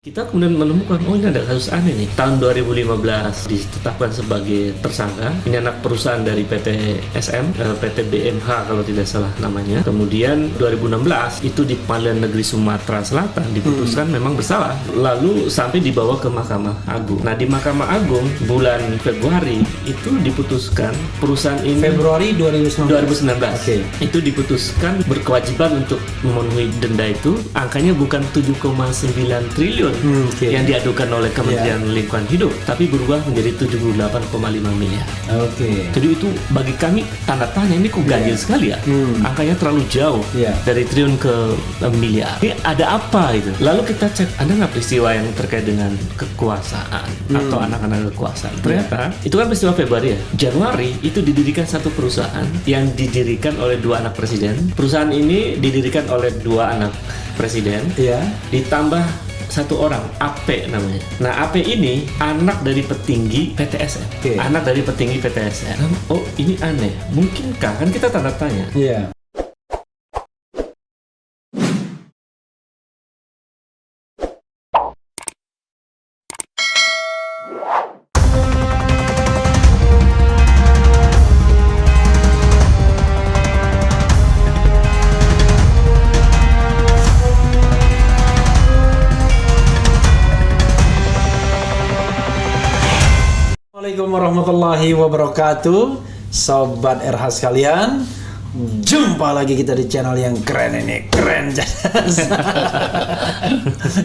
Kita kemudian menemukan, oh ini ada kasus aneh nih. Tahun 2015 ditetapkan sebagai tersangka. Ini anak perusahaan dari PT SM, PT BMH kalau tidak salah namanya. Kemudian 2016 itu di Pengadilan Negeri Sumatera Selatan diputuskan memang bersalah. Lalu sampai dibawa ke Mahkamah Agung. Nah di Mahkamah Agung bulan Februari itu diputuskan perusahaan ini Februari 2019. Okay. Itu diputuskan berkewajiban untuk memenuhi denda itu. Angkanya bukan 7,9 triliun yang diadukan oleh Kementerian Lingkungan Hidup, tapi berubah menjadi 78,5 miliar. Jadi itu bagi kami tanda tanya, ini kok ganjil sekali ya? Angkanya terlalu jauh dari triliun ke miliar. Ini ada apa itu? Lalu kita cek, ada nggak peristiwa yang terkait dengan kekuasaan atau anak-anak kekuasaan? Ternyata itu kan peristiwa Februari ya. Januari itu didirikan satu perusahaan yang didirikan oleh dua anak presiden. Perusahaan ini didirikan oleh dua anak presiden, ditambah satu orang, AP namanya. Nah, AP ini anak dari petinggi PTSM. Anak dari petinggi PTSM. Oh, ini aneh. Mungkinkah? Kan kita tanda tanya. Assalamualaikum warahmatullahi wabarakatuh, Sobat RH sekalian. Jumpa lagi kita di channel yang keren ini, keren.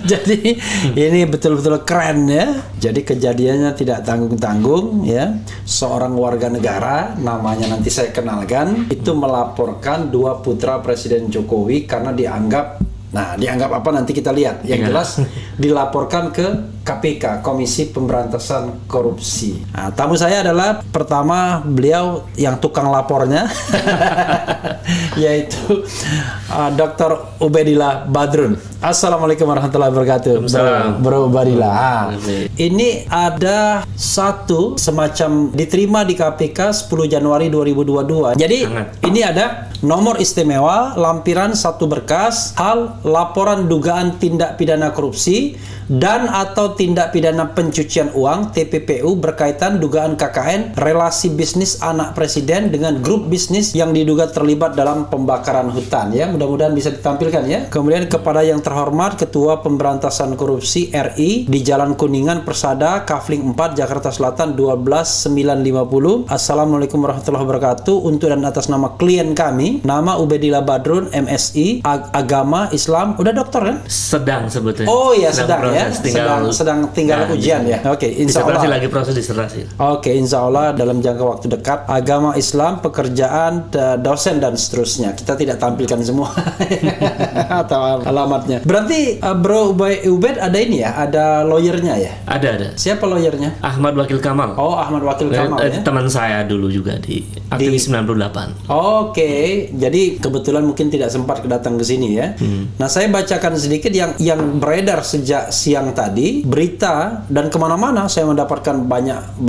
Jadi ini betul-betul keren ya. Jadi kejadiannya tidak tanggung-tanggung ya. Seorang warga negara, namanya nanti saya kenalkan, itu melaporkan dua putra Presiden Jokowi karena dianggap apa nanti kita lihat. Yang jelas dilaporkan ke KPK, Komisi Pemberantasan Korupsi. Nah, tamu saya adalah pertama beliau yang tukang lapornya, yaitu Dr. Ubedillah Badrun. Assalamualaikum warahmatullahi wabarakatuh, Bro Ubedillah. Ini ada satu semacam diterima di KPK 10 Januari 2022. Jadi ini ada nomor istimewa lampiran satu berkas hal laporan dugaan tindak pidana korupsi dan atau tindak pidana pencucian uang TPPU berkaitan dugaan KKN relasi bisnis anak presiden dengan grup bisnis yang diduga terlibat dalam pembakaran hutan ya. Mudah-mudahan bisa ditampilkan ya. Kemudian kepada yang terhormat Ketua Pemberantasan Korupsi RI di Jalan Kuningan Persada Kafling 4 Jakarta Selatan 12950. Assalamualaikum warahmatullahi wabarakatuh. Untuk dan atas nama klien kami, nama Ubedillah Badrun MSI, agama Islam. Udah dokter kan? Sedang sebetulnya. Oh iya sedang ya. Sedang tinggal ujian ya. Oke, insya Allah lagi proses disertasi. Oke, insya Allah dalam jangka waktu dekat. Agama Islam, pekerjaan, dosen dan seterusnya. Kita tidak tampilkan semua atau alamatnya. Berarti Bro Ubed ada ini ya, ada lawyernya ya? Ada. Siapa lawyernya? Ahmad Wakil Kamal. Oh, Ahmad Wakil Kamal ya. Teman saya dulu juga di Aktivis 98. Oke, jadi kebetulan mungkin tidak sempat datang ke sini ya. Nah, saya bacakan sedikit yang beredar sejak siang tadi, berita dan kemana-mana saya mendapatkan banyak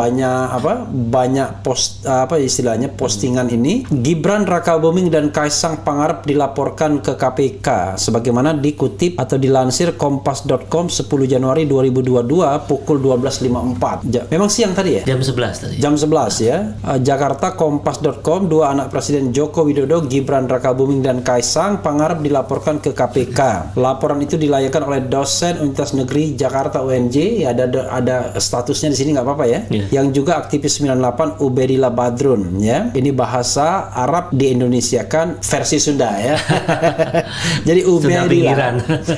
postingan ini. Gibran Rakabuming dan Kaisang Pangarep dilaporkan ke KPK sebagaimana dikutip atau dilansir kompas.com 10 Januari 2022 pukul 12.54. Memang siang tadi ya? Jam 11 tadi. Jam 11 ya. Jakarta kompas.com, dua anak Presiden Joko Widodo, Gibran Rakabuming dan Kaisang Pangarep dilaporkan ke KPK. Laporan itu dilayangkan oleh dosen Universitas Negeri Jakarta UNJ, ya ada statusnya di sini nggak apa-apa ya. Yang juga aktivis 98 Ubedillah Badrun ya. Ini bahasa Arab di Indonesia kan versi Sunda ya. Jadi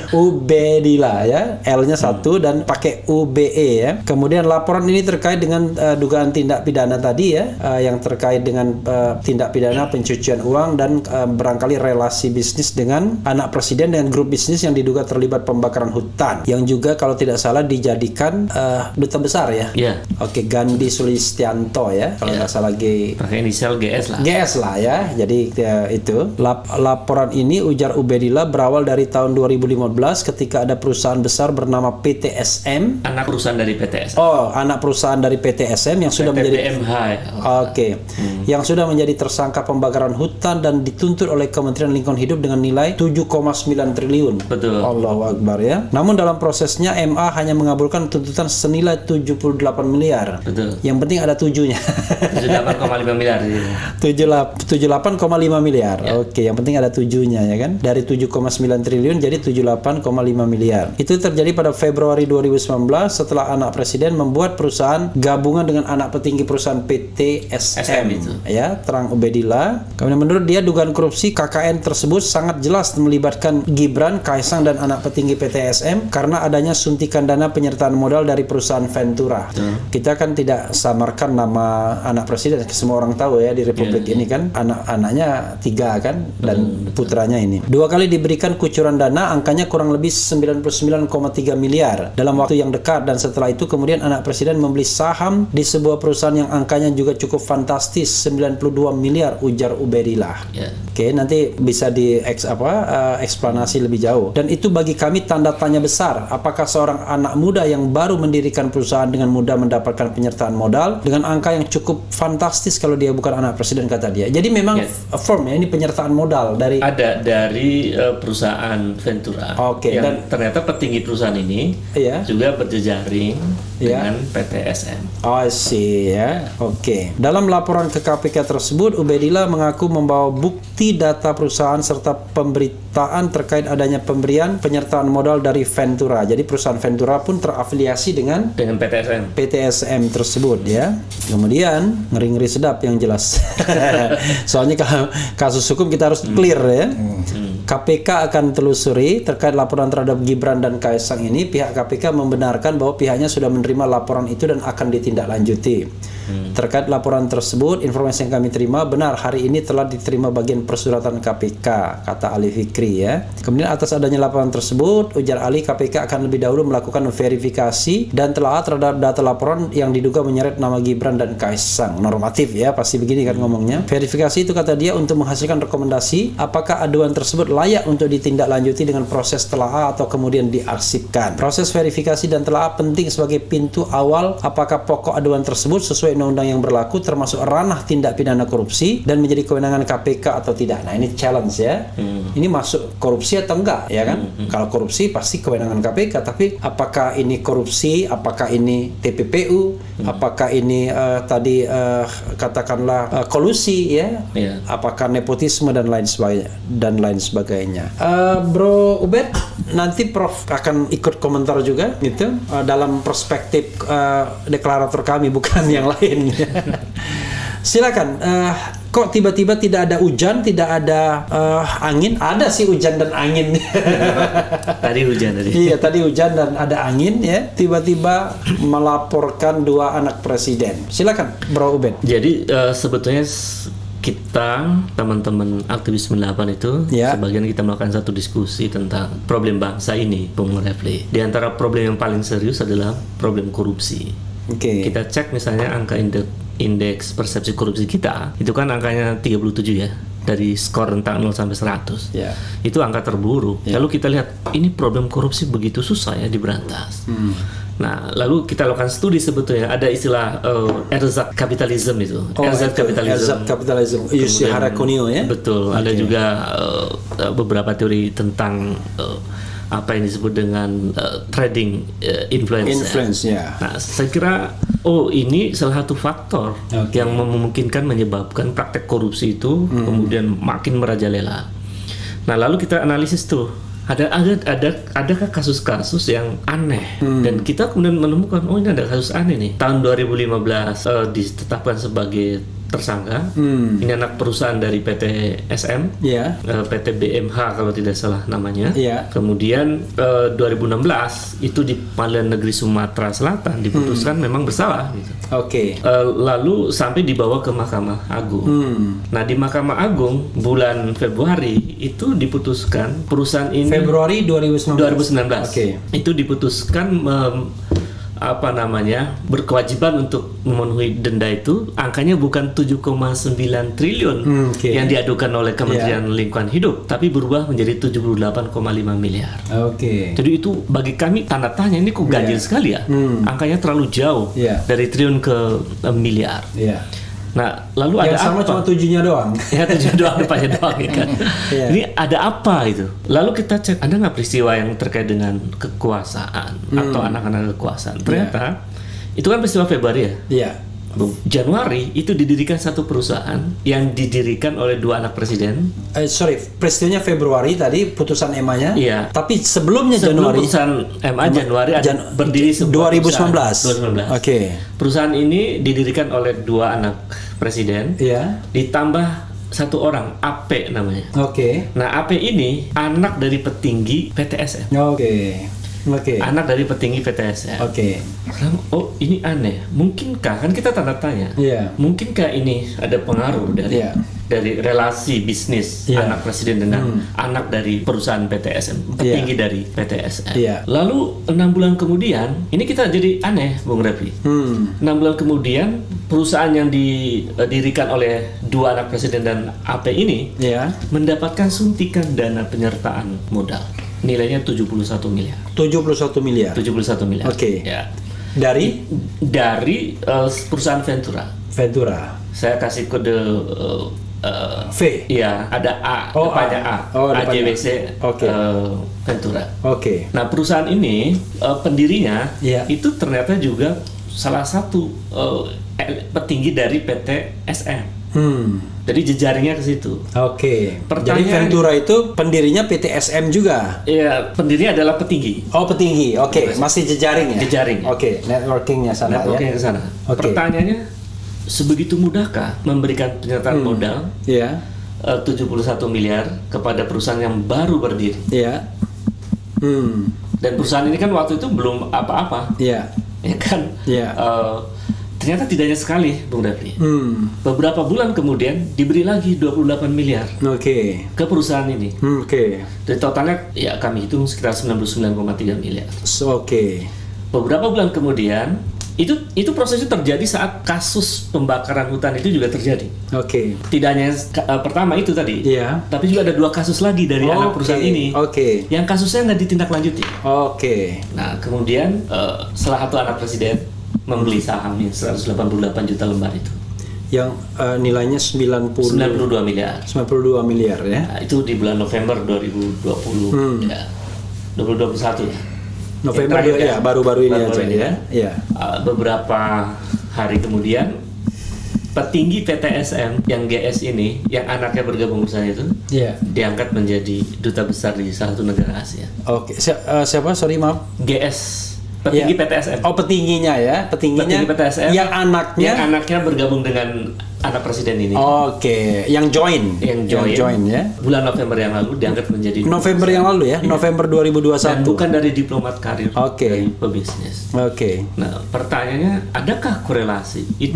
Ubedillah ya, L-nya satu dan pakai UBE ya. Kemudian laporan ini terkait dengan dugaan tindak pidana tadi ya, yang terkait dengan tindak pidana pencucian uang dan barangkali relasi bisnis dengan anak presiden dengan grup bisnis yang diduga terlibat pembakaran hutan, yang juga kalau tidak salah dijadikan duta besar ya. Oke, Gandhi Sulistianto ya, kalau nggak salah pakai inisial GS lah ya. Jadi itu laporan ini, ujar Ubedillah, berawal dari tahun 2015 ketika ada perusahaan besar bernama PTSM. Anak perusahaan dari PTSM. Oh, anak perusahaan dari PTSM yang sudah menjadi BMH ya. Yang sudah menjadi tersangka pembakaran hutan dan dituntut oleh Kementerian Lingkungan Hidup dengan nilai 7,9 triliun. Betul. Allahu Akbar ya. Namun dalam dalam prosesnya MA hanya mengabulkan tuntutan senilai 78 miliar. Betul. Yang penting ada 7-nya. 78,5 miliar. 78,5 miliar. Ya. Oke, yang penting ada 7-nya ya kan. Dari 7,9 triliun jadi 78,5 miliar. Itu terjadi pada Februari 2019 setelah anak presiden membuat perusahaan gabungan dengan anak petinggi perusahaan PT SM itu. Ya, terang Ubedillah. Kemudian menurut dia dugaan korupsi KKN tersebut sangat jelas melibatkan Gibran, Kaisang dan anak petinggi PT SM karena adanya suntikan dana penyertaan modal dari perusahaan Ventura. Kita kan tidak samarkan nama anak presiden, semua orang tahu ya di Republik ini kan anak-anaknya 3 kan dan putranya ini. 2 kali diberikan kucuran dana, angkanya kurang lebih 99,3 miliar dalam waktu yang dekat, dan setelah itu kemudian anak presiden membeli saham di sebuah perusahaan yang angkanya juga cukup fantastis, 92 miliar ujar Ubedillah. Oke, nanti bisa eksplanasi lebih jauh. Dan itu bagi kami tanda tanya besar. Apakah seorang anak muda yang baru mendirikan perusahaan dengan mudah mendapatkan penyertaan modal dengan angka yang cukup fantastis kalau dia bukan anak presiden, kata dia. Jadi memang firm ya, ini penyertaan modal dari perusahaan Ventura. Oke, dan ternyata petinggi perusahaan ini juga berjejaring dengan PT SM. Oh, I see ya. Oke. Dalam laporan ke KPK tersebut, Ubedillah mengaku membawa bukti data perusahaan serta pemberitaan terkait adanya pemberian penyertaan modal dari Ventura. Jadi perusahaan Ventura pun terafiliasi dengan PT SM tersebut ya. Kemudian ngeri-ngeri sedap yang jelas. Soalnya kalau kasus hukum kita harus clear ya. KPK akan telusuri terkait laporan terhadap Gibran dan Kaisang ini. Pihak KPK membenarkan bahwa pihaknya sudah menerima laporan itu dan akan ditindaklanjuti. Terkait laporan tersebut, informasi yang kami terima benar hari ini telah diterima bagian persuratan KPK, kata Ali Fikri ya. Kemudian atas adanya laporan tersebut, ujar Ali, KPK akan lebih dahulu melakukan verifikasi dan telaah terhadap data laporan yang diduga menyeret nama Gibran dan Kaisang. Normatif ya, pasti begini kan ngomongnya. Verifikasi itu, kata dia, untuk menghasilkan rekomendasi apakah aduan tersebut layak untuk ditindaklanjuti dengan proses telaah atau kemudian diarsipkan. Proses verifikasi dan telaah penting sebagai pintu awal apakah pokok aduan tersebut sesuai undang-undang yang berlaku termasuk ranah tindak pidana korupsi dan menjadi kewenangan KPK atau tidak. Nah, ini challenge ya. Ini masuk korupsi atau enggak ya kan? Kalau korupsi pasti kewenangan KPK, tapi apakah ini korupsi, apakah ini TPPU, apakah ini katakanlah kolusi ya? Apakah nepotisme dan lain sebagainya. Bro Ubed, nanti Prof akan ikut komentar juga gitu dalam perspektif deklarator kami, bukan yang lain. Silakan. Kok tiba-tiba tidak ada hujan, tidak ada angin? Ada sih hujan dan angin. Tadi hujan tadi. Iya, tadi hujan dan ada angin ya. Tiba-tiba melaporkan 2 anak presiden. Silakan, Bro Ubed. Jadi sebetulnya kita teman-teman aktivis 98 itu sebagian kita melakukan satu diskusi tentang problem bangsa ini, Bung Refli. Di antara problem yang paling serius adalah problem korupsi. Kita cek misalnya angka indeks persepsi korupsi kita, itu kan angkanya 37 ya, dari skor rentang 0 sampai 100. Itu angka terburuk. Lalu kita lihat ini problem korupsi begitu susah ya diberantas. Nah, lalu kita lakukan studi, sebetulnya ada istilah erzat kapitalisme itu. Erzat kapitalisme. Yusi Harakonio ya. Betul. Ada juga beberapa teori tentang apa yang disebut dengan trading influence ya. Nah, saya kira ini salah satu faktor yang memungkinkan menyebabkan praktek korupsi itu kemudian makin merajalela. Nah, lalu kita analisis tuh adakah kasus-kasus yang aneh dan kita kemudian menemukan ini ada kasus aneh nih. Tahun 2015 ditetapkan sebagai tersangka. Ini anak perusahaan dari PT SM, PT BMH kalau tidak salah namanya. Kemudian 2016 itu di Pengadilan Negeri Sumatera Selatan diputuskan memang bersalah. Gitu. Lalu sampai dibawa ke Mahkamah Agung. Nah, di Mahkamah Agung bulan Februari itu diputuskan perusahaan ini. Februari 2019. Itu diputuskan berkewajiban untuk memenuhi denda itu, angkanya bukan 7,9 triliun yang diadukan oleh Kementerian Lingkungan Hidup, tapi berubah menjadi 78,5 miliar. Jadi itu bagi kami tanda tanya, ini kok ganjil sekali ya, angkanya terlalu jauh dari triliun ke miliar. Nah, lalu Yang ada sama apa? cuma 7-nya doang. Ya, 7 doang, depannya doang ya kan. Iya. Ini ada apa itu? Lalu kita cek, ada nggak peristiwa yang terkait dengan kekuasaan atau anak-anak kekuasaan? Ternyata itu kan peristiwa Februari ya. Iya. Januari itu didirikan satu perusahaan yang didirikan oleh 2 anak presiden. Sorry, peristiwanya Februari tadi putusan MA-nya. Iya. Tapi sebelumnya Sebelum Januari. putusan MA Januari ada berdiri sebuah 2019. 2019. Oke. Perusahaan ini didirikan oleh 2 anak presiden. Iya. Ditambah 1 orang, AP namanya. Oke. Nah, AP ini anak dari petinggi PTSM. Oke. Oke. Anak dari petinggi PTSM. Oke. Oh, ini aneh. Mungkinkah, kan kita tanda tanya. Iya. Mungkinkah ini ada pengaruh dari Iya. dari relasi bisnis Iya. anak presiden dengan anak dari perusahaan PTSM, petinggi dari PTSM. Iya. Lalu 6 bulan kemudian, ini kita jadi aneh, Bung Refli. 6 bulan kemudian, perusahaan yang didirikan oleh 2 anak presiden dan AP ini Iya. mendapatkan suntikan dana penyertaan modal. Nilainya 71 miliar. 71 miliar. 71 miliar. Oke. Ya. Dari Dari perusahaan Ventura. Ventura. Saya kasih kode V. iya, ada A, Oh, depannya A. A. Oh, depannya AJBC Oke. Ventura. Oke. Nah, perusahaan ini pendirinya Iya. itu ternyata juga salah satu petinggi dari PT SM. Jadi jejaringnya ke situ. Oke. Jadi Pertanyaan- Ventura itu pendirinya PT SM juga. Iya, pendirinya adalah petinggi. Oh, petinggi. Oke, masih jejaring ya? Jejaring. Oke, networkingnya sana Networknya ya. ke sana. Oke. Pertanyaannya, sebegitu mudahkah memberikan penyertaan modal Iya. 71 miliar kepada perusahaan yang baru berdiri? Iya. Dan perusahaan ini kan waktu itu belum apa-apa, Iya. ya kan? Iya. Ternyata tidak hanya sekali, Bung Refli. Beberapa bulan kemudian diberi lagi 28 miliar Oke. ke perusahaan ini. Oke. Dari totalnya ya kami hitung sekitar 99,3 miliar. Oke. Beberapa bulan kemudian itu prosesnya terjadi saat kasus pembakaran hutan itu juga terjadi. Oke. Tidak hanya pertama itu tadi, Iya. tapi juga ada 2 kasus lagi dari anak Oke. perusahaan ini. Oke. Yang kasusnya nggak ditindaklanjuti. Oke. Nah, kemudian salah satu anak presiden membeli sahamnya 188 juta lembar itu. Yang nilainya 92 miliar. 92 miliar ya. Nah, itu di bulan November 2020 ya. 2021 ya. November Yang terakhir ya, baru-baru ini baru-baru aja ini ya. Iya. Beberapa hari kemudian petinggi PTSM yang GS ini, yang anaknya bergabung bersama itu, Iya. diangkat menjadi duta besar di salah satu negara Asia. Oke. Siapa? Sorry, maaf. GS, petinggi Iya. PTSM. Oh, petingginya ya, petingginya. Petinggi PTSM. Yang anaknya. Yang anaknya bergabung dengan anak presiden ini. Oke, yang join. Yang join ya. bulan November yang lalu diangkat menjadi November yang lalu ya, November 2021. dan bukan dari diplomat karir, Oke. dari pebisnis. Oke. Nah, pertanyaannya, adakah korelasi itu?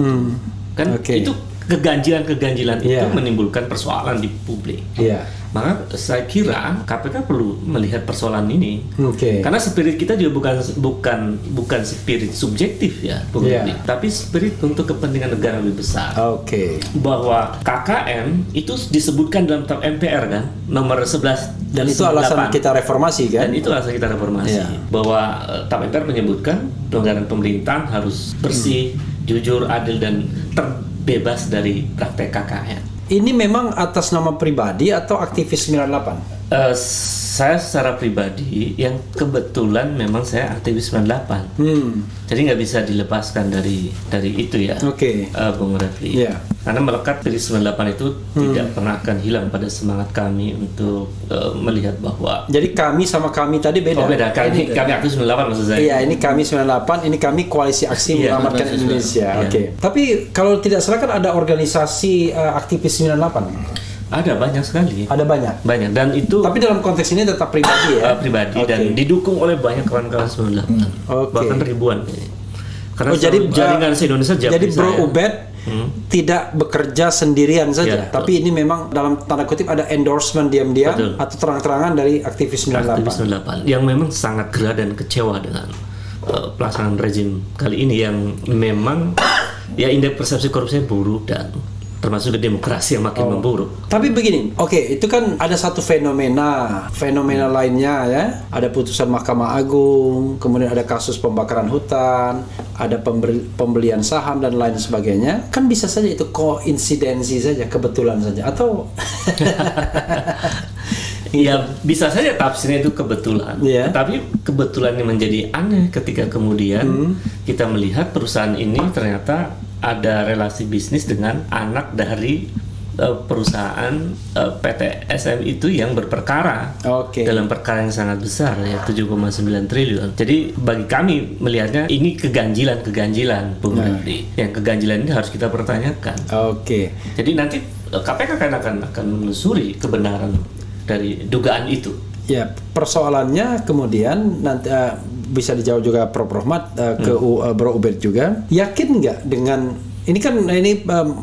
Kan Oke. itu keganjilan-keganjilan itu Iya. menimbulkan persoalan di publik. Iya. Maka saya kira KPK perlu melihat persoalan ini. Oke. Karena spirit kita juga bukan spirit subjektif ya, Bung Iya. Rudi, tapi spirit untuk kepentingan negara lebih besar. Oke. Bahwa KKN itu disebutkan dalam TAP MPR kan, nomor 11 Dan itu alasan kita reformasi kan? dan itu alasan kita reformasi. Iya. Bahwa TAP MPR menyebutkan pelanggaran pemerintahan harus bersih, jujur, adil dan terbebas dari praktek KKN. Ini memang atas nama pribadi atau aktivis 98? Saya secara pribadi yang kebetulan memang saya aktivis 98. Jadi nggak bisa dilepaskan dari itu ya. Oke. Bung Refli. Iya. Karena melekat dari 98 itu tidak pernah akan hilang pada semangat kami untuk melihat bahwa Jadi kami sama kami tadi beda. oh beda, kami aktivis 98 maksud saya. Iya, ini kami 98, ini kami Koalisi Aksi Iya, Menyelamatkan betul, Indonesia. iya. Oke. Tapi kalau tidak salah kan ada organisasi aktivis 98. Ada banyak sekali. Ada banyak. Banyak dan itu Tapi dalam konteks ini tetap pribadi ya. pribadi Oke. dan didukung oleh banyak kawan-kawan 98. Oke. Bahkan ribuan. Karena Oh, jadi jaringan se-Indonesia jadi Bro saya. Ubed tidak bekerja sendirian saja, Iya, tapi ini memang dalam tanda kutip ada endorsement diam-diam Betul. atau terang-terangan dari aktivis 98. Aktivis 98 yang memang sangat gerah dan kecewa dengan pelaksanaan rezim kali ini yang memang ya indeks persepsi korupsinya buruk dan termasuk demokrasi yang makin memburuk. Tapi begini, oke, itu kan ada satu fenomena lainnya ya. Ada putusan Mahkamah Agung, kemudian ada kasus pembakaran hutan, ada pembelian saham dan lain sebagainya. Kan bisa saja itu koinsidensi saja, kebetulan saja, atau ya bisa saja tafsirnya itu kebetulan. Tapi kebetulannya menjadi aneh ketika kemudian kita melihat perusahaan ini ternyata ada relasi bisnis dengan anak dari perusahaan PT SM itu yang berperkara dalam perkara yang sangat besar ya 7,9 triliun. Jadi bagi kami melihatnya ini keganjilan Bung Refdi. Yang keganjilan ini harus kita pertanyakan. Jadi nanti KPK akan menelusuri kebenaran dari dugaan itu. Ya, persoalannya kemudian nanti bisa dijawab juga Prof. Rohmat ke Bro Ubed juga. Yakin nggak dengan ini kan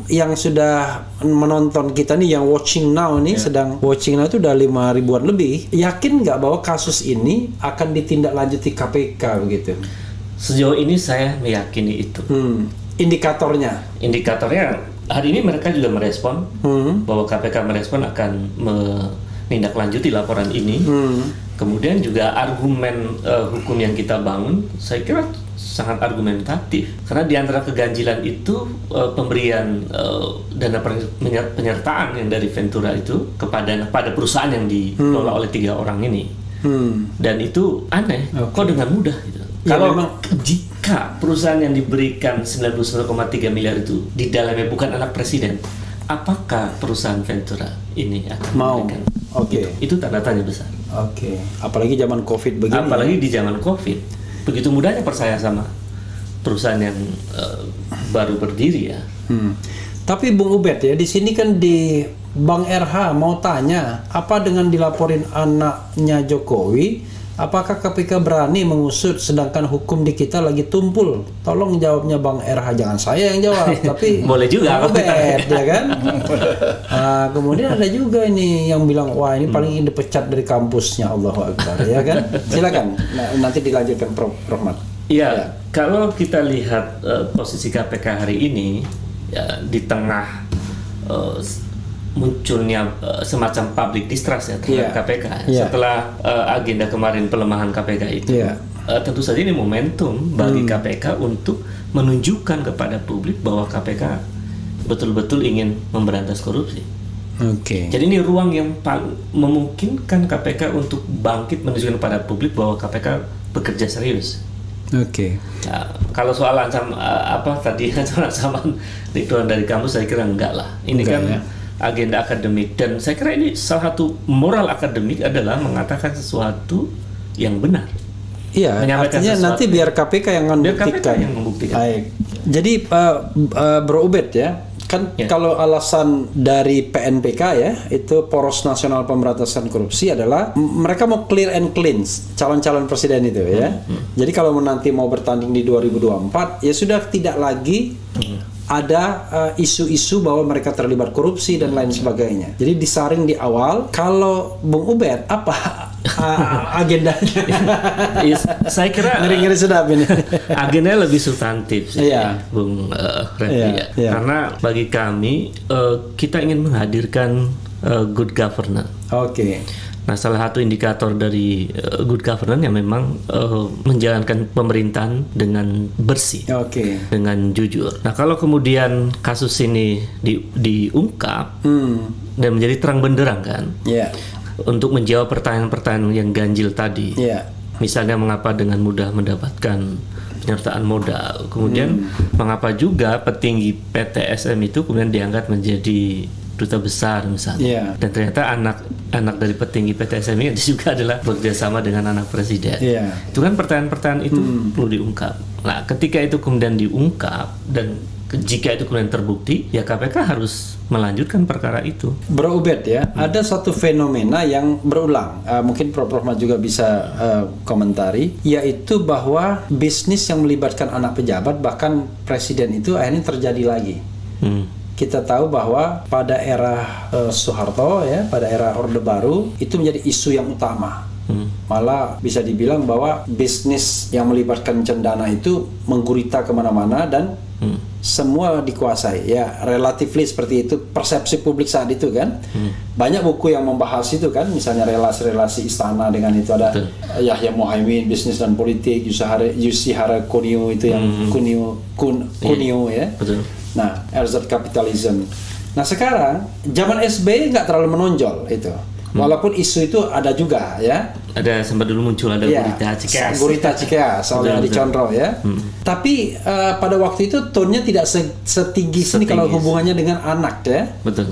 yang sudah menonton kita nih, yang watching now nih, sedang watching now itu udah 5.000-an lebih. Yakin nggak bahwa kasus ini akan ditindaklanjuti KPK begitu? Sejauh ini saya meyakini itu. Indikatornya hari ini mereka juga merespon bahwa KPK merespon akan menindaklanjuti laporan ini. Kemudian juga argumen hukum yang kita bangun, saya kira sangat argumentatif. Karena di antara keganjilan itu pemberian dana penyertaan yang dari Ventura itu pada perusahaan yang dikelola oleh 3 orang ini. Dan itu aneh, kok dengan mudah gitu. Kalau jika perusahaan yang diberikan 99,3 miliar itu di dalamnya bukan anak presiden, apakah perusahaan Ventura ini akan memberikan? Itu tanda tanya besar. Apalagi zaman COVID begini. Apalagi di zaman COVID, begitu mudahnya percaya sama perusahaan yang baru berdiri ya. Tapi Bung Ubed ya, di sini kan di Bang RH mau tanya, apa dengan dilaporin anaknya Jokowi? Apakah KPK berani mengusut sedangkan hukum di kita lagi tumpul? Tolong jawabnya Bang RH, jangan saya yang jawab, tapi boleh juga Ubed ya kan. Kemudian ada juga ini yang bilang, wah ini paling dipecat dari kampusnya, Allahu Akbar ya kan. Silakan nanti dilanjutkan Prof. Rohmat. Iya, kalau kita lihat posisi KPK hari ini ya, di tengah munculnya semacam public distrust ya terhadap KPK setelah agenda kemarin pelemahan KPK itu, tentu saja ini momentum bagi KPK untuk menunjukkan kepada publik bahwa KPK betul-betul ingin memberantas korupsi. Jadi ini ruang yang memungkinkan KPK untuk bangkit menunjukkan kepada publik bahwa KPK bekerja serius. Nah, kalau soal ancaman dikeluarkan dari kampus, saya kira enggak lah. Ini agenda akademik, dan saya kira ini salah satu moral akademik adalah mengatakan sesuatu yang benar. Iya, artinya nanti biar KPK yang membuktikan. Baik. Jadi Bro Ubed ya, kan kalau alasan dari PNPK ya, itu Poros Nasional Pemberantasan Korupsi adalah mereka mau clear and clean calon-calon presiden itu ya. Jadi kalau nanti mau bertanding di 2024 ya sudah tidak lagi ada isu-isu bahwa mereka terlibat korupsi dan lain sebagainya. Jadi disaring di awal. Kalau Bung Ubed apa agendanya? Saya kira ngeri-ngeri sedap ini. Agendanya lebih substantif sih, Bung Refdi. Karena bagi kami kita ingin menghadirkan good governance. Nah, salah satu indikator dari good governance yang memang menjalankan pemerintahan dengan bersih, dengan jujur. Nah, kalau kemudian kasus ini diungkap dan menjadi terang benderang kan, untuk menjawab pertanyaan-pertanyaan yang ganjil tadi, misalnya mengapa dengan mudah mendapatkan penyertaan modal, kemudian mengapa juga petinggi PT SM itu kemudian diangkat menjadi duta besar misalnya, dan ternyata anak dari petinggi PT SM ini juga adalah bekerjasama dengan anak presiden. Itu kan pertanyaan-pertanyaan itu perlu diungkap. Nah, ketika itu kemudian diungkap dan jika itu kemudian terbukti, ya KPK harus melanjutkan perkara itu. Bro Ubed ya, ada satu fenomena yang berulang, mungkin Prof. Rohmat juga bisa komentari, yaitu bahwa bisnis yang melibatkan anak pejabat bahkan presiden itu akhirnya terjadi lagi. Kita tahu bahwa pada era Soeharto ya, pada era Orde Baru itu menjadi isu yang utama. Malah bisa dibilang bahwa bisnis yang melibatkan cendana itu menggurita kemana-mana dan semua dikuasai ya, relatively seperti itu persepsi publik saat itu kan. Banyak buku yang membahas itu kan, misalnya relasi-relasi istana dengan itu ada Yahya Muhaimin bisnis dan politik, Yoshihara Kunio itu yang Kunio ya. Betul. Nah, RZ Capitalism. Nah sekarang zaman SBY nggak terlalu menonjol itu. Walaupun isu itu ada juga ya. Ada sempat dulu muncul ada Gurita Cikeas oleh Adi Condro ya. Tapi pada waktu itu tone-nya tidak setinggi sini kalau hubungannya dengan anak ya. Betul.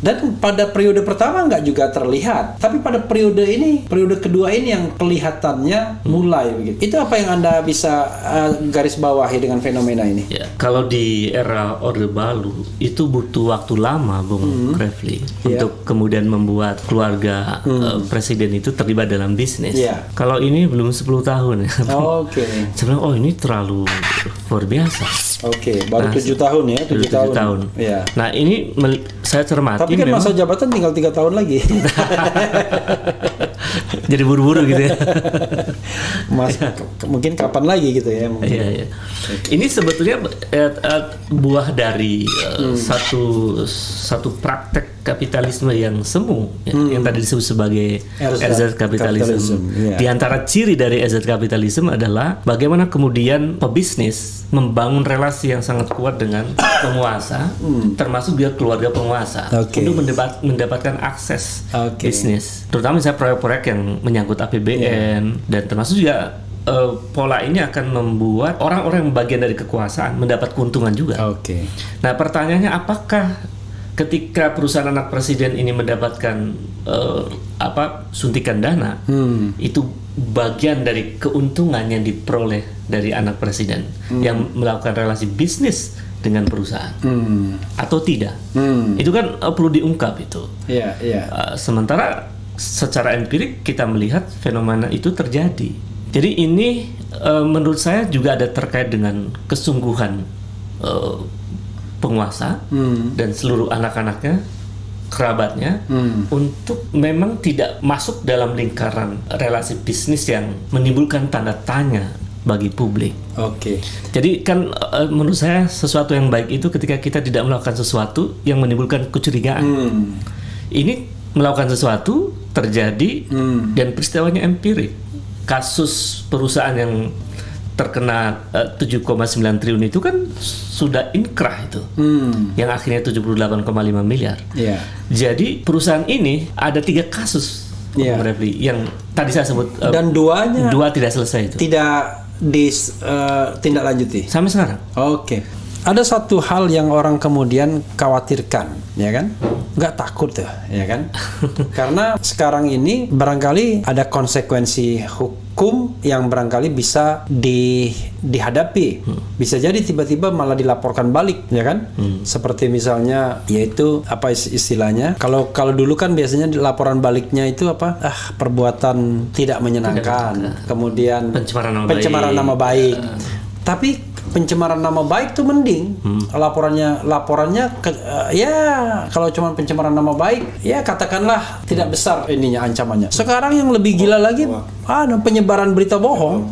Dan pada periode pertama nggak juga terlihat, tapi pada periode kedua ini yang kelihatannya mulai begitu. Itu apa yang Anda bisa garis bawahi dengan fenomena ini? Ya, kalau di era Orde Baru itu butuh waktu lama, Bung Refli, untuk kemudian membuat keluarga presiden itu terlibat dalam bisnis. Kalau ini belum 10 tahun ya. Oke. Saya bilang, ini terlalu luar biasa. Oke, baru 7 tahun ya, 7 tahun. Ya. Nah ini saya cermati. Tapi kan masa jabatan tinggal 3 tahun lagi. Jadi buru-buru gitu ya. Mungkin kapan lagi gitu ya? Iya. Ini sebetulnya buah dari satu praktek kapitalisme yang semu, yang tadi disebut sebagai RZ Capitalism. Di antara ciri dari RZ Capitalism adalah bagaimana kemudian pebisnis membangun relasi yang sangat kuat dengan penguasa, termasuk dia keluarga penguasa, untuk mendapatkan akses bisnis. Terutama misalnya proyek-proyek yang menyangkut APBN, dan termasuk juga pola ini akan membuat orang-orang yang bagian dari kekuasaan mendapat keuntungan juga. Nah pertanyaannya, apakah ketika perusahaan anak presiden ini mendapatkan suntikan dana, itu bagian dari keuntungan yang diperoleh dari anak presiden yang melakukan relasi bisnis dengan perusahaan atau tidak? Itu kan perlu diungkap itu. Sementara secara empirik kita melihat fenomena itu terjadi. Jadi ini menurut saya juga ada terkait dengan kesungguhan penguasa dan seluruh anak-anaknya, kerabatnya, untuk memang tidak masuk dalam lingkaran relasi bisnis yang menimbulkan tanda tanya bagi publik. Jadi kan menurut saya sesuatu yang baik itu ketika kita tidak melakukan sesuatu yang menimbulkan kecurigaan. Ini melakukan sesuatu terjadi dan peristiwanya empirik. Kasus perusahaan yang terkena 7,9 triliun itu kan sudah inkrah itu, yang akhirnya 78,5 miliar. Jadi perusahaan ini ada 3 kasus yang tadi saya sebut, dan dua tidak selesai itu, tidak ditindaklanjuti sampai sekarang. Ada satu hal yang orang kemudian khawatirkan, ya kan? Nggak takut ya kan? Karena sekarang ini barangkali ada konsekuensi hukum yang barangkali bisa dihadapi. Bisa jadi tiba-tiba malah dilaporkan balik, ya kan? Seperti misalnya, yaitu apa istilahnya? Kalau dulu kan biasanya laporan baliknya itu apa? Perbuatan tidak menyenangkan, kemudian pencemaran nama baik. Tapi pencemaran nama baik tuh mending, laporannya kalau cuma pencemaran nama baik ya katakanlah tidak besar ancamannya. Sekarang yang lebih gila lagi penyebaran berita bohong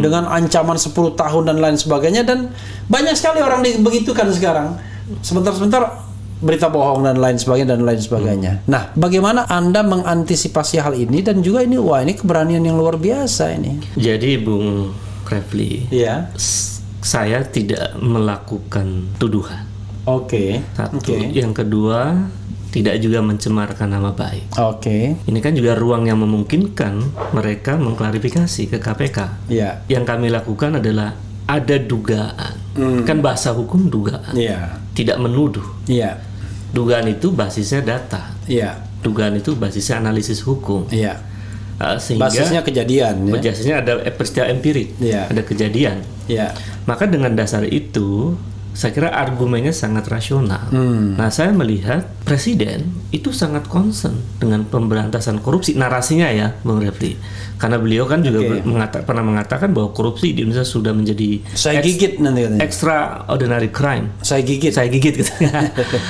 dengan ancaman 10 tahun dan lain sebagainya, dan banyak sekali orang begitukan sekarang. Sebentar berita bohong dan lain sebagainya. Nah, bagaimana Anda mengantisipasi hal ini, dan juga ini keberanian yang luar biasa ini. Jadi Bung Refli, saya tidak melakukan tuduhan. Satu. Yang kedua, tidak juga mencemarkan nama baik. Ini kan juga ruang yang memungkinkan mereka mengklarifikasi ke KPK. Yang kami lakukan adalah ada dugaan. Kan bahasa hukum dugaan. Tidak menuduh. Dugaan itu basisnya data. Dugaan itu basisnya analisis hukum. Sehingga basisnya kejadian. Basisnya ada peristiwa empirik. Ada kejadian. Maka dengan dasar itu, saya kira argumennya sangat rasional. Nah, saya melihat presiden itu sangat concern dengan pemberantasan korupsi. Narasinya ya, Bung Refli. Karena beliau kan juga pernah mengatakan bahwa korupsi di Indonesia sudah menjadi extraordinary crime. Saya gigit gitu.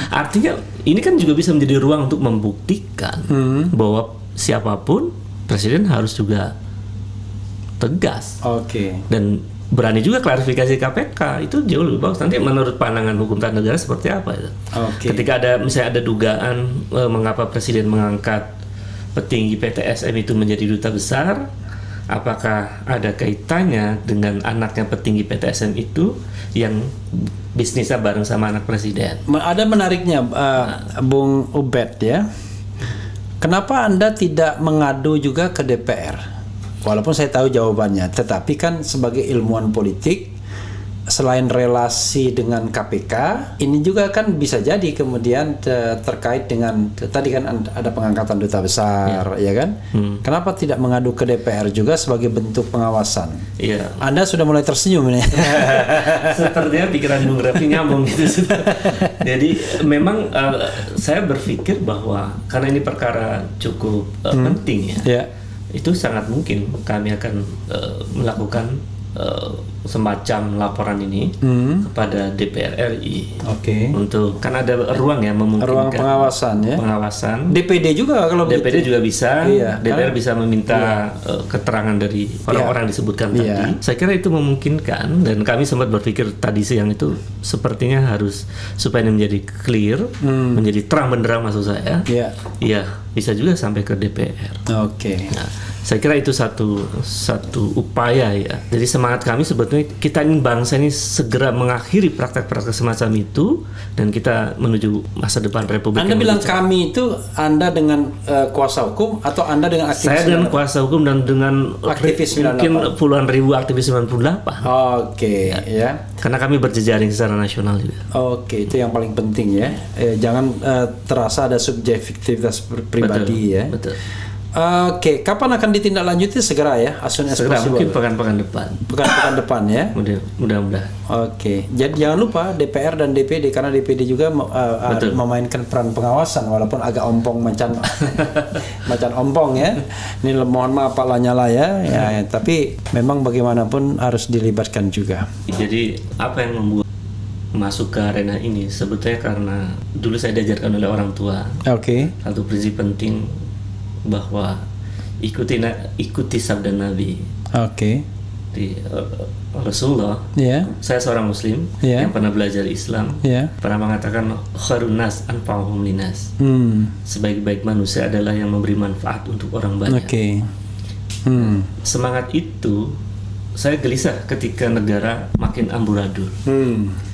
Artinya ini kan juga bisa menjadi ruang untuk membuktikan bahwa siapapun presiden harus juga tegas. Dan berani juga klarifikasi KPK, itu jauh lebih bagus. Nanti menurut pandangan hukum tata negara seperti apa itu. Ketika misalnya ada dugaan mengapa presiden mengangkat petinggi PTSM itu menjadi duta besar, apakah ada kaitannya dengan anaknya petinggi PTSM itu yang bisnisnya bareng sama anak presiden? Ada menariknya, Bung Ubed ya. Kenapa Anda tidak mengadu juga ke DPR? Walaupun saya tahu jawabannya, tetapi kan sebagai ilmuwan politik, selain relasi dengan KPK, ini juga kan bisa jadi kemudian terkait dengan tadi kan ada pengangkatan duta besar, ya kan? Kenapa tidak mengadu ke DPR juga sebagai bentuk pengawasan? Iya. Anda sudah mulai tersenyum ini. Sepertinya pikiran Bung Raffi nyambung gitu. Jadi memang saya berpikir bahwa karena ini perkara cukup penting ya. Itu sangat mungkin kami akan melakukan semacam laporan ini kepada DPR RI. Untuk kan ada ruang ya, memungkinkan ruang pengawasan ya. Pengawasan. DPD juga kalau DPD begitu. juga bisa. DPR bisa meminta iya. keterangan dari orang-orang disebutkan tadi. Saya kira itu memungkinkan, dan kami sempat berpikir tadi siang itu sepertinya harus supaya ini menjadi clear, menjadi terang benderang maksud saya. Iya, bisa juga sampai ke DPR. Nah, saya kira itu satu upaya ya. Jadi semangat kami sebetulnya kita ingin bangsa ini segera mengakhiri praktek-praktek semacam itu dan kita menuju masa depan Republik. Anda bilang kami itu Anda dengan kuasa hukum atau Anda dengan aktivis? Saya dengan kuasa hukum dan dengan aktivis mungkin puluhan ribu aktivis 98. Ya. Karena kami berjejaring secara nasional juga. Itu yang paling penting ya. Jangan terasa ada subjektivitas pribadi. Betul. Kapan akan ditindaklanjuti? Segera ya, as soon as possible. Mungkin pekan-pekan depan. Pekan-pekan depan ya. Mudah-mudahan. Jadi jangan lupa DPR dan DPD, karena DPD juga memainkan peran pengawasan walaupun agak ompong macan ompong ya. Ini mohon maaf Pak Lanyala ya. Tapi memang bagaimanapun harus dilibatkan juga. Jadi apa yang membuat masuk ke arena ini sebetulnya karena dulu saya diajarkan oleh orang tua. Satu prinsip penting bahwa ikuti sabda Nabi. Di Rasulullah. Saya seorang Muslim yang pernah belajar Islam. Pernah mengatakan khairun nas anfa'uhum linas. Sebaik-baik manusia adalah yang memberi manfaat untuk orang banyak. Semangat itu saya gelisah ketika negara makin amburadul.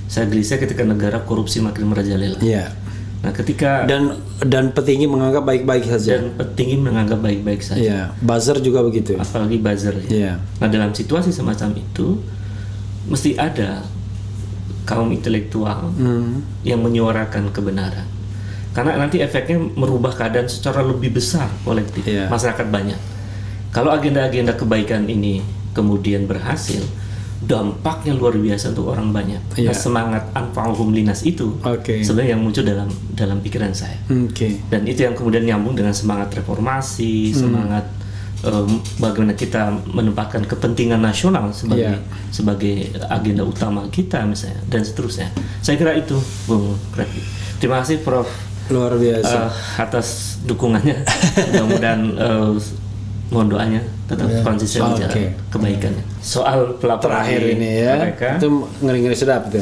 Saya gelisah ketika negara korupsi makin merajalela. Nah, ketika dan petinggi menganggap baik-baik saja. Buzzer juga begitu. Apalagi buzzer. Nah, dalam situasi semacam itu mesti ada kaum intelektual yang menyuarakan kebenaran. Karena nanti efeknya merubah keadaan secara lebih besar kolektif masyarakat banyak. Kalau agenda-agenda kebaikan ini kemudian berhasil, dampaknya luar biasa untuk orang banyak. Nah, semangat anfa'uhum linas itu sebenarnya yang muncul dalam pikiran saya. Dan itu yang kemudian nyambung dengan semangat reformasi, semangat bagaimana kita menempatkan kepentingan nasional sebagai agenda utama kita misalnya, dan seterusnya. Saya kira itu, Bung Raffi. Terima kasih Prof. Luar biasa atas dukungannya. Mudah-mudahan mohon doanya tetap konsisten jalan kebaikannya. Soal pelaporan terakhir ini ya, mereka, itu ngeri-ngeri sedap itu.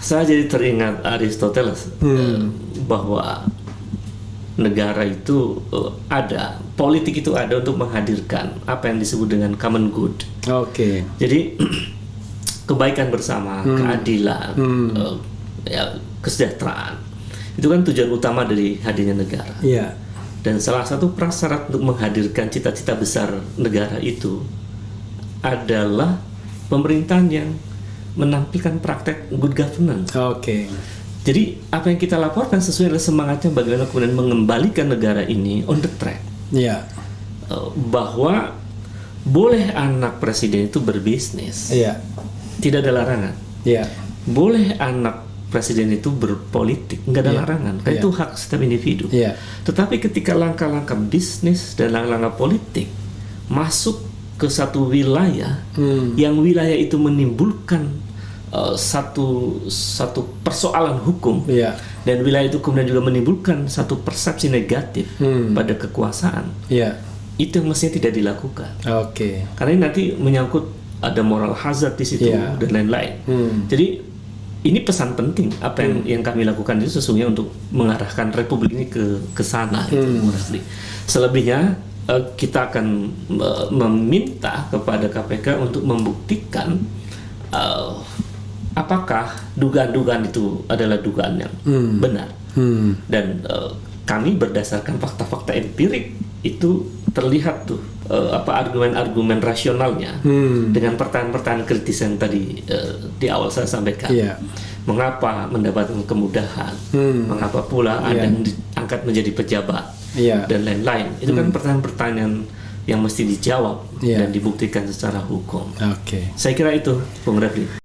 Saya jadi teringat Aristoteles bahwa negara itu ada, politik itu ada untuk menghadirkan apa yang disebut dengan common good. Jadi kebaikan bersama, keadilan, kesejahteraan itu kan tujuan utama dari hadirnya negara. Dan salah satu prasyarat untuk menghadirkan cita-cita besar negara itu adalah pemerintahan yang menampilkan praktek good governance. Jadi apa yang kita laporkan sesuai dengan semangatnya bagaimana kemudian mengembalikan negara ini on the track. Bahwa boleh anak presiden itu berbisnis, tidak ada larangan. Boleh anak presiden itu berpolitik, nggak ada larangan, karena itu hak setiap individu. Tetapi ketika langkah-langkah bisnis dan langkah-langkah politik masuk ke satu wilayah, yang wilayah itu menimbulkan satu persoalan hukum, dan wilayah itu kemudian juga menimbulkan satu persepsi negatif pada kekuasaan, itu yang mestinya tidak dilakukan. Oke. Karena ini nanti menyangkut ada moral hazard di situ dan lain-lain. Jadi ini pesan penting apa yang kami lakukan itu sesungguhnya untuk mengarahkan Republik ini ke sana gitu, Selebihnya kita akan meminta kepada KPK untuk membuktikan apakah dugaan-dugaan itu adalah dugaan yang benar. Dan kami berdasarkan fakta-fakta empirik itu terlihat tuh argumen-argumen rasionalnya dengan pertanyaan-pertanyaan kritis yang tadi di awal saya sampaikan. Mengapa mendapatkan kemudahan? Mengapa pula ada yang diangkat menjadi pejabat dan lain-lain? Itu kan pertanyaan-pertanyaan yang mesti dijawab dan dibuktikan secara hukum. Saya kira itu, Bung Refli.